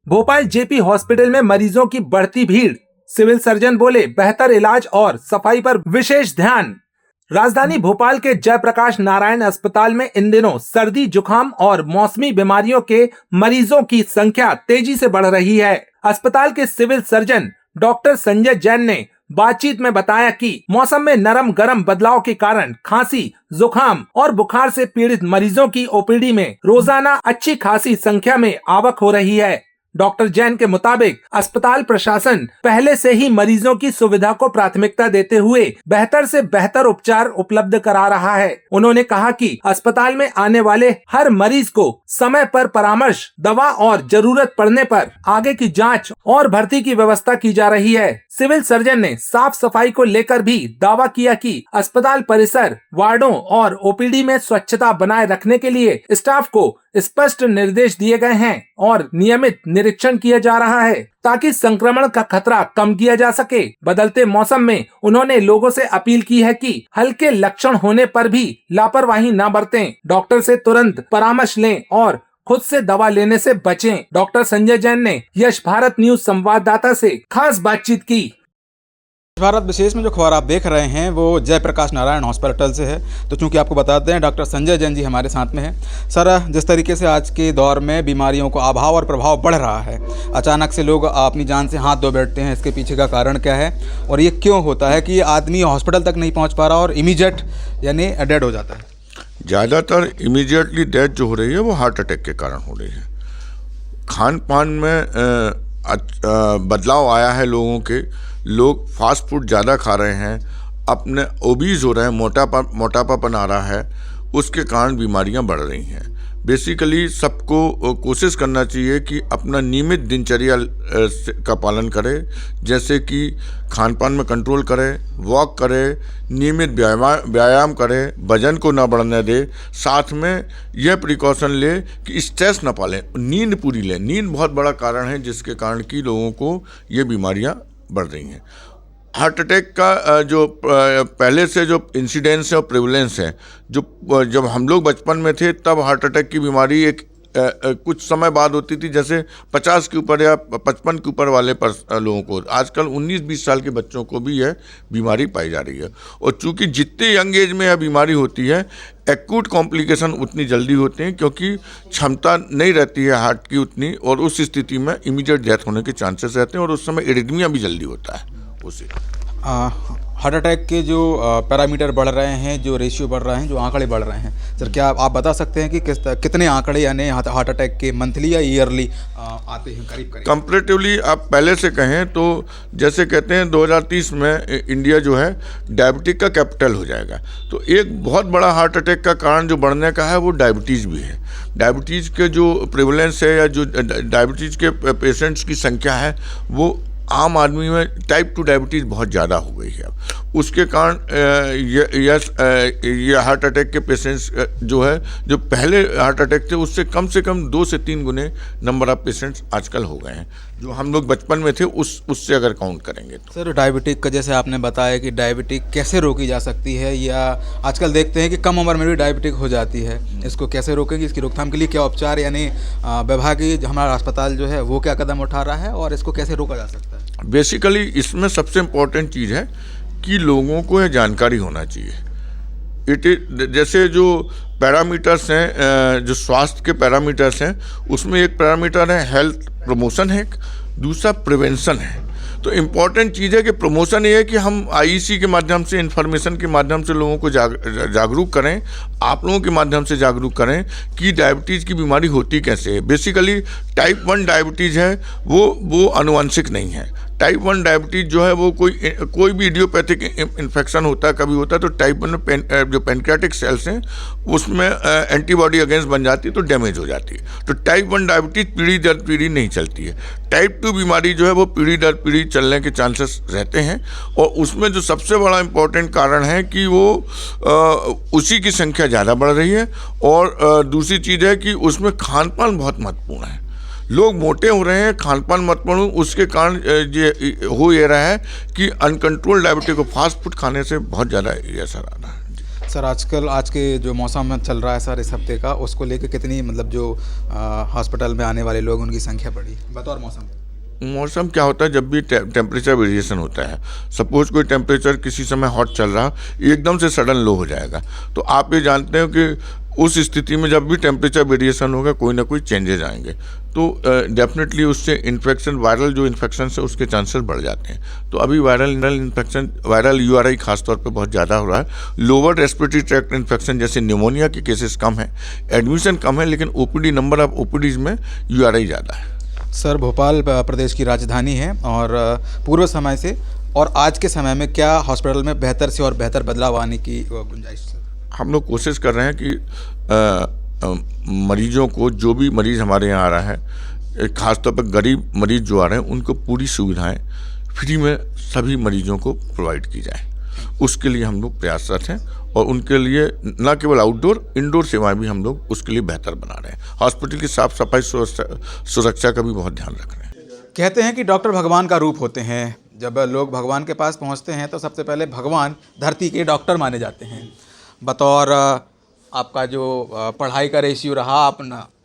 Bhopal JP hospital में मरीजों की बढ़ती भीड़, सिविल सर्जन बोले बेहतर इलाज और सफाई पर विशेष ध्यान। राजधानी भोपाल के जयप्रकाश नारायण अस्पताल में इन दिनों सर्दी, जुकाम और मौसमी बीमारियों के मरीजों की संख्या तेजी से बढ़ रही है। अस्पताल के civil surgeon doctor Sanjay Jain ने बातचीत में बताया कि मौसम में नरम गरम बदलाव के कारण खांसी, जुकाम और बुखार से पीड़ित मरीजों की ओपीडी में रोजाना अच्छी खासी संख्या में आवक हो रही है। डॉक्टर जैन के मुताबिक अस्पताल प्रशासन पहले से ही मरीजों की सुविधा को प्राथमिकता देते हुए बेहतर से बेहतर उपचार उपलब्ध करा रहा है। उन्होंने कहा कि अस्पताल में आने वाले हर मरीज को समय पर परामर्श, दवा और जरूरत पड़ने पर आगे की जांच और भर्ती की व्यवस्था की जा रही है। सिविल सर्जन ने साफ सफाई को लेकर भी दावा किया कि अस्पताल परिसर, वार्डों और ओपीडी में स्वच्छता बनाए रखने के लिए स्टाफ को स्पष्ट निर्देश दिए गए हैं और नियमित निरीक्षण किया जा रहा है ताकि संक्रमण का खतरा कम किया जा सके। बदलते मौसम में उन्होंने लोगों से अपील की है कि हल्के लक्षण होने पर भी लापरवाही न बरतें, डॉक्टर से तुरंत परामर्श लें और खुद से दवा लेने से बचें। डॉक्टर संजय जैन ने यश भारत न्यूज संवाददाता से खास बातचीत की। भारत विशेष में जो खबर आप देख रहे हैं वो जयप्रकाश नारायण हॉस्पिटल से है। तो चूंकि आपको बताते हैं डॉक्टर संजय जैन जी हमारे साथ में है। सर, जिस तरीके से आज के दौर में बीमारियों का अभाव और प्रभाव बढ़ रहा है, अचानक से लोग अपनी जान से हाथ धो बैठते हैं, इसके पीछे का कारण क्या है और ये क्यों होता है कि आदमी हॉस्पिटल तक नहीं पहुँच पा रहा और इमीडिएट यानी डेड हो जाता है? ज़्यादातर इमीडिएटली डेथ जो हो रही है वो हार्ट अटैक के कारण हो रही है। खान पान में बदलाव आया है, लोग फास्ट फूड ज़्यादा खा रहे हैं, अपने ओबीज हो रहे हैं, मोटापापन आ रहा है, उसके कारण बीमारियां बढ़ रही हैं। बेसिकली सबको कोशिश करना चाहिए कि अपना नियमित दिनचर्या का पालन करें, जैसे कि खान पान में कंट्रोल करें, वॉक करें, नियमित व्यायाम करें, वजन को ना बढ़ने दें, साथ में यह प्रिकॉशन ले कि स्ट्रेस ना पालें, नींद पूरी लें। नींद बहुत बड़ा कारण है जिसके कारण कि लोगों को ये बीमारियां बढ़ रही हैं। हार्ट अटैक का जो पहले से जो इंसिडेंस है और प्रेवलेंस है, जो जब हम लोग बचपन में थे तब हार्ट अटैक की बीमारी एक कुछ समय बाद होती थी, जैसे 50 के ऊपर या 55 के ऊपर वाले लोगों को। आजकल 19-20 साल के बच्चों को भी यह बीमारी पाई जा रही है। और चूंकि जितने यंग एज में यह बीमारी होती है, एक्यूट कॉम्प्लिकेशन उतनी जल्दी होते हैं क्योंकि क्षमता नहीं रहती है हार्ट की उतनी, और उस स्थिति में इमीडिएट डेथ होने के चांसेस रहते हैं और उस समय एरिथमिया भी जल्दी होता है उसे। हार्ट अटैक के जो पैरामीटर बढ़ रहे हैं, जो रेशियो बढ़ रहे हैं, जो आंकड़े बढ़ रहे हैं, सर क्या आप बता सकते हैं कि कितने आंकड़े यानी हार्ट अटैक के मंथली या ईयरली आते हैं करीब? कंपैरेटिवली आप पहले से कहें तो जैसे कहते हैं 2030 में इंडिया जो है डायबिटिक का कैपिटल हो जाएगा। तो एक बहुत बड़ा हार्ट अटैक का कारण जो बढ़ने का है वो डायबिटीज़ भी है। डायबिटीज़ के जो प्रेवलेंस है या जो डायबिटीज़ के पेशेंट्स की संख्या है वो आम आदमी में टाइप 2 डायबिटीज़ बहुत ज़्यादा हो गई है। उसके कारण ये हार्ट अटैक के पेशेंट्स जो है, जो पहले हार्ट अटैक थे उससे कम 2 से 3 गुने नंबर ऑफ पेशेंट्स आजकल हो गए हैं, जो हम लोग बचपन में थे उससे अगर काउंट करेंगे तो। सर, डायबिटिक का जैसे आपने बताया कि डायबिटिक कैसे रोकी जा सकती है, या आजकल देखते हैं कि कम उम्र में भी डायबिटिक हो जाती है, इसको कैसे रोकेंगे? इसकी रोकथाम के लिए क्या उपचार यानी विभागीय हमारा अस्पताल जो है वो क्या कदम उठा रहा है और इसको कैसे रोका जा सकता है? बेसिकली इसमें सबसे इम्पोर्टेंट चीज़ है कि लोगों को यह जानकारी होना चाहिए। जैसे जो पैरामीटर्स हैं, जो स्वास्थ्य के पैरामीटर्स हैं, उसमें एक पैरामीटर है हेल्थ प्रमोशन है, दूसरा प्रिवेंशन है। तो इम्पॉर्टेंट चीज़ है कि प्रमोशन ये है कि हम आईईसी के माध्यम से, इन्फॉर्मेशन के माध्यम से लोगों को जागरूक करें, आप लोगों के माध्यम से जागरूक करें कि डायबिटीज़ की बीमारी होती कैसे है। बेसिकली टाइप 1 डायबिटीज़ है वो आनुवंशिक नहीं है। टाइप 1 डायबिटीज़ जो है वो कोई भी इडियोपैथिक इन्फेक्शन होता है, कभी होता है, तो टाइप 1 में जो पेनक्रियाटिक सेल्स हैं उसमें एंटीबॉडी अगेंस्ट बन जाती है तो डैमेज हो जाती है। तो टाइप 1 डायबिटीज़ पीढ़ी दर पीढ़ी नहीं चलती है। टाइप 2 बीमारी जो है वो पीढ़ी दर पीढ़ी चलने के चांसेस रहते हैं, और उसमें जो सबसे बड़ा इम्पोर्टेंट कारण है कि वो उसी की संख्या ज़्यादा बढ़ रही है। और दूसरी चीज़ है कि उसमें खान पान बहुत महत्वपूर्ण है। लोग मोटे हो रहे हैं, खान पान महत्वपूर्ण, उसके कारण ये रहा है कि अनकंट्रोल डायबिटीज को फास्ट फूड खाने से बहुत ज़्यादा असर आ रहा है। सर आजकल आज के जो मौसम में चल रहा है सर इस हफ्ते का, उसको लेके कितनी मतलब जो हॉस्पिटल में आने वाले लोग उनकी संख्या बढ़ी बतौर मौसम? मौसम क्या होता है, जब भी टेम्परेचर वेरिएशन होता है, सपोज कोई टेम्परेचर किसी समय हॉट चल रहा, एकदम से सडन लो हो जाएगा, तो आप ये जानते हो कि उस स्थिति में जब भी टेम्परेचर वेरिएशन होगा कोई ना कोई चेंजेस आएंगे, तो डेफिनेटली उससे इन्फेक्शन, वायरल जो इन्फेक्शन है उसके चांसेस बढ़ जाते हैं। तो अभी वायरल इन्फेक्शन, वायरल यूआरआई खासतौर पे बहुत ज़्यादा हो रहा है। लोअर रेस्पिरेटरी ट्रैक्ट इन्फेक्शन जैसे निमोनिया के केसेस कम है, एडमिशन कम है, लेकिन ओपीडी, नंबर ऑफ ओपीडीज में यूआरआई ज़्यादा है। सर भोपाल प्रदेश की राजधानी है और पूर्व समय से और आज के समय में क्या हॉस्पिटल में बेहतर से और बेहतर बदलाव आने की गुंजाइश है? हम लोग कोशिश कर रहे हैं कि मरीजों को, जो भी मरीज़ हमारे यहाँ आ रहा है, ख़ासतौर पर गरीब मरीज़ जो आ रहे हैं, उनको पूरी सुविधाएं फ्री में सभी मरीजों को प्रोवाइड की जाए। उसके लिए हम लोग प्रयासरत हैं और उनके लिए न केवल आउटडोर, इंडोर सेवाएं भी हम लोग उसके लिए बेहतर बना रहे हैं। हॉस्पिटल की साफ सफाई, सुरक्षा का भी बहुत ध्यान रख रहे हैं। कहते हैं कि डॉक्टर भगवान का रूप होते हैं। जब लोग भगवान के पास पहुंचते हैं तो सबसे पहले भगवान धरती के डॉक्टर माने जाते हैं। बतौर आपका जो पढ़ाई का रेशियो रहा, आप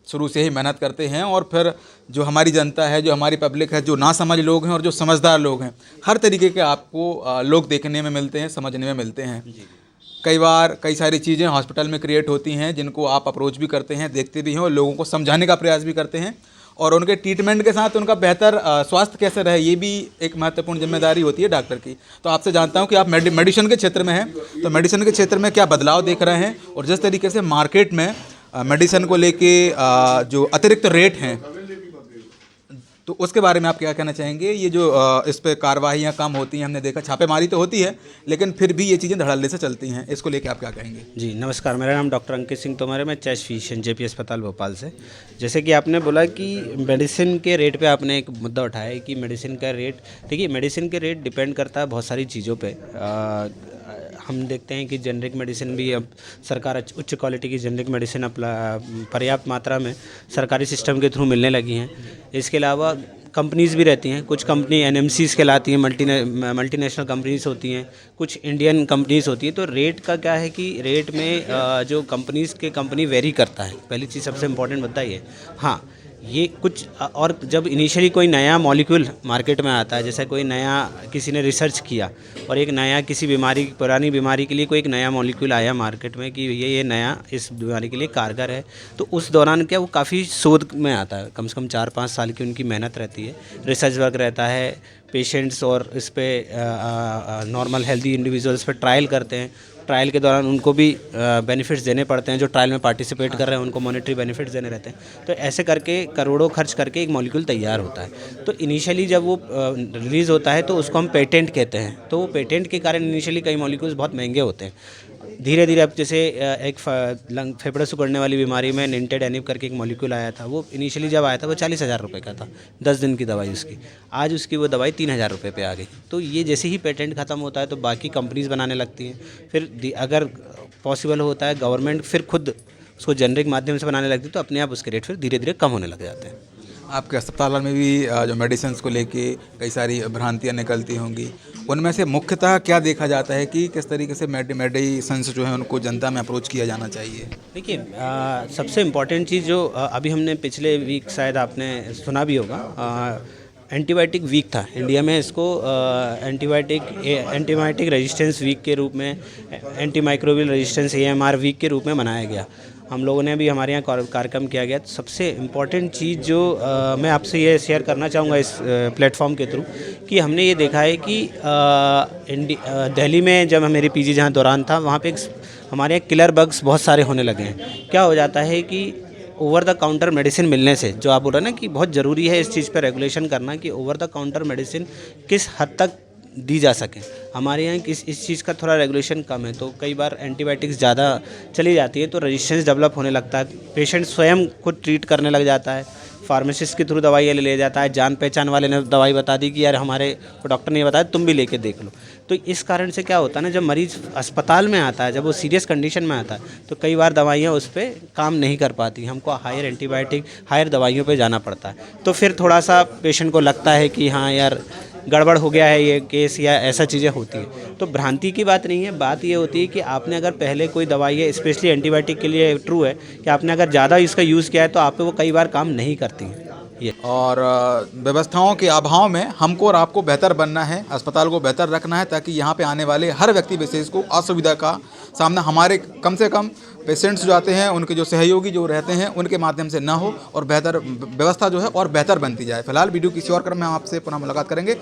शुरू से ही मेहनत करते हैं और फिर जो हमारी जनता है, जो हमारी पब्लिक है, जो नासमझ लोग हैं और जो समझदार लोग हैं, हर तरीके के आपको लोग देखने में मिलते हैं, समझने में मिलते हैं। कई बार कई सारी चीज़ें हॉस्पिटल में क्रिएट होती हैं जिनको आप अप्रोच भी करते हैं, देखते भी हैं और लोगों को समझाने का प्रयास भी करते हैं और उनके ट्रीटमेंट के साथ उनका बेहतर स्वास्थ्य कैसे रहे, ये भी एक महत्वपूर्ण जिम्मेदारी होती है डॉक्टर की। तो आपसे जानता हूं कि आप मेडिसिन के क्षेत्र में हैं, तो मेडिसिन के क्षेत्र में क्या बदलाव देख रहे हैं और जिस तरीके से मार्केट में मेडिसिन को लेके जो अतिरिक्त रेट हैं, तो उसके बारे में आप क्या कहना चाहेंगे? ये जो इस पे कार्रवाइयाँ कम होती हैं, हमने देखा छापेमारी तो होती है लेकिन फिर भी ये चीज़ें धड़ल्ले से चलती हैं, इसको लेके आप क्या कहेंगे? जी नमस्कार, मेरा नाम डॉक्टर अंकित सिंह तोमर है। मैं चेस्ट फिजिशियन जेपी अस्पताल भोपाल से। जैसे कि आपने बोला कि मेडिसिन के रेट पे आपने एक मुद्दा उठाया है कि मेडिसिन का रेट, देखिए मेडिसिन के रेट डिपेंड करता है बहुत सारी चीज़ों पर। हम देखते हैं कि जेनरिक मेडिसिन भी अब सरकार उच्च क्वालिटी की जेनरिक मेडिसिन पर्याप्त मात्रा में सरकारी सिस्टम के थ्रू मिलने लगी हैं। इसके अलावा कंपनीज़ भी रहती हैं, कुछ कंपनी एनएमसीज़ कहलाती हैं, मल्टीनेशनल कंपनीज़ होती हैं, कुछ इंडियन कंपनीज़ होती हैं। तो रेट का क्या है कि रेट में जो कंपनी वेरी करता है, पहली चीज़ सबसे इम्पोर्टेंट मुद्दा ये। हाँ, ये कुछ और जब इनिशियली कोई नया मॉलिक्यूल मार्केट में आता है, जैसे कोई नया किसी ने रिसर्च किया और एक नया किसी बीमारी, पुरानी बीमारी के लिए कोई एक नया मॉलिक्यूल आया मार्केट में कि ये नया इस बीमारी के लिए कारगर है, तो उस दौरान क्या वो काफ़ी शोध में आता है। कम से कम 4-5 साल की उनकी मेहनत रहती है, रिसर्च वर्क रहता है, पेशेंट्स और इस पर नॉर्मल हेल्दी इंडिविजुअल्स पर ट्रायल करते हैं। ट्रायल के दौरान उनको भी बेनिफिट्स देने पड़ते हैं, जो ट्रायल में पार्टिसिपेट कर रहे हैं उनको मॉनेटरी बेनिफिट्स देने रहते हैं। तो ऐसे करके करोड़ों खर्च करके एक मॉलिक्यूल तैयार होता है। तो इनिशियली जब वो रिलीज़ होता है तो उसको हम पेटेंट कहते हैं। तो वो पेटेंट के कारण इनिशियली कई मॉलिक्यूल्स बहुत महंगे होते हैं। धीरे धीरे अब जैसे एक फेफड़े सिकुड़ने वाली बीमारी में निंटेडेनिब करके एक मॉलिक्यूल आया था, वो इनिशियली जब आया था वो 40,000 रुपये का था, 10 दिन की दवाई उसकी। आज उसकी वो दवाई 3,000 रुपये पे आ गई। तो ये जैसे ही पेटेंट ख़त्म होता है तो बाकी कंपनीज़ बनाने लगती हैं। फिर अगर पॉसिबल होता है गवर्नमेंट फिर खुद उसको जेनरिक माध्यम से बनाने लगती है, तो अपने आप उसके रेट फिर धीरे धीरे कम होने लग जाते हैं। आपके अस्पताल में भी जो मेडिसिन को लेके कई सारी भ्रांतियाँ निकलती होंगी, उनमें से मुख्यतः क्या देखा जाता है कि किस तरीके से मेडिसिन जो है उनको जनता में अप्रोच किया जाना चाहिए? देखिए सबसे इम्पॉर्टेंट चीज़ जो अभी हमने पिछले वीक शायद आपने सुना भी होगा, एंटीबायोटिक वीक था इंडिया में। इसको एंटीबायोटिक रेजिस्टेंस वीक के रूप में, एंटीमाइक्रोबियल रेजिस्टेंस AMR वीक के रूप में मनाया गया। हम लोगों ने भी हमारे यहाँ कार्यक्रम किया गया। तो सबसे इम्पॉर्टेंट चीज़ जो मैं आपसे ये शेयर करना चाहूँगा इस प्लेटफॉर्म के थ्रू, कि हमने ये देखा है कि दिल्ली में जब मेरी PG जहाँ दौरान था, वहाँ पे हमारे यहाँ किलर बग्स बहुत सारे होने लगे हैं। क्या हो जाता है कि ओवर द काउंटर मेडिसिन मिलने से, जो आप बोल रहे हैं ना कि बहुत ज़रूरी है इस चीज़ पर रेगुलेशन करना कि ओवर द काउंटर मेडिसिन किस हद तक दी जा सके। हमारे यहाँ इस चीज़ का थोड़ा रेगुलेशन कम है, तो कई बार एंटीबायोटिक्स ज़्यादा चली जाती है तो रेजिस्टेंस डेवलप होने लगता है। पेशेंट स्वयं खुद ट्रीट करने लग जाता है, फार्मासिस्ट के थ्रू दवाई ले जाता है, जान पहचान वाले ने दवाई बता दी कि यार हमारे डॉक्टर ने बताया तुम भी लेके देख लो। तो इस कारण से क्या होता है ना, जब मरीज़ अस्पताल में आता है, जब वो सीरियस कंडीशन में आता है, तो कई बार दवाइयाँ उस पर काम नहीं कर पाती, हमको हायर एंटीबायोटिक, हायर दवाइयों पे जाना पड़ता है। तो फिर थोड़ा सा पेशेंट को लगता है कि हाँ यार गड़बड़ हो गया है ये केस या ऐसा चीज़ें होती हैं। तो भ्रांति की बात नहीं है, बात ये होती है कि आपने अगर पहले कोई दवाई है, स्पेशली एंटीबायोटिक के लिए ट्रू है कि आपने अगर ज़्यादा इसका यूज़ किया है तो आप पे वो कई बार काम नहीं करती हैं ये। और व्यवस्थाओं के अभाव में हमको और आपको बेहतर बनना है, अस्पताल को बेहतर रखना है, ताकि यहाँ पे आने वाले हर व्यक्ति विशेष को असुविधा का सामना हमारे कम से कम पेशेंट्स जो आते हैं, उनके जो सहयोगी जो रहते हैं, उनके माध्यम से ना हो और बेहतर व्यवस्था जो है और बेहतर बनती जाए। फिलहाल वीडियो किसी और क्रम में हम आपसे पुनः मुलाकात करेंगे।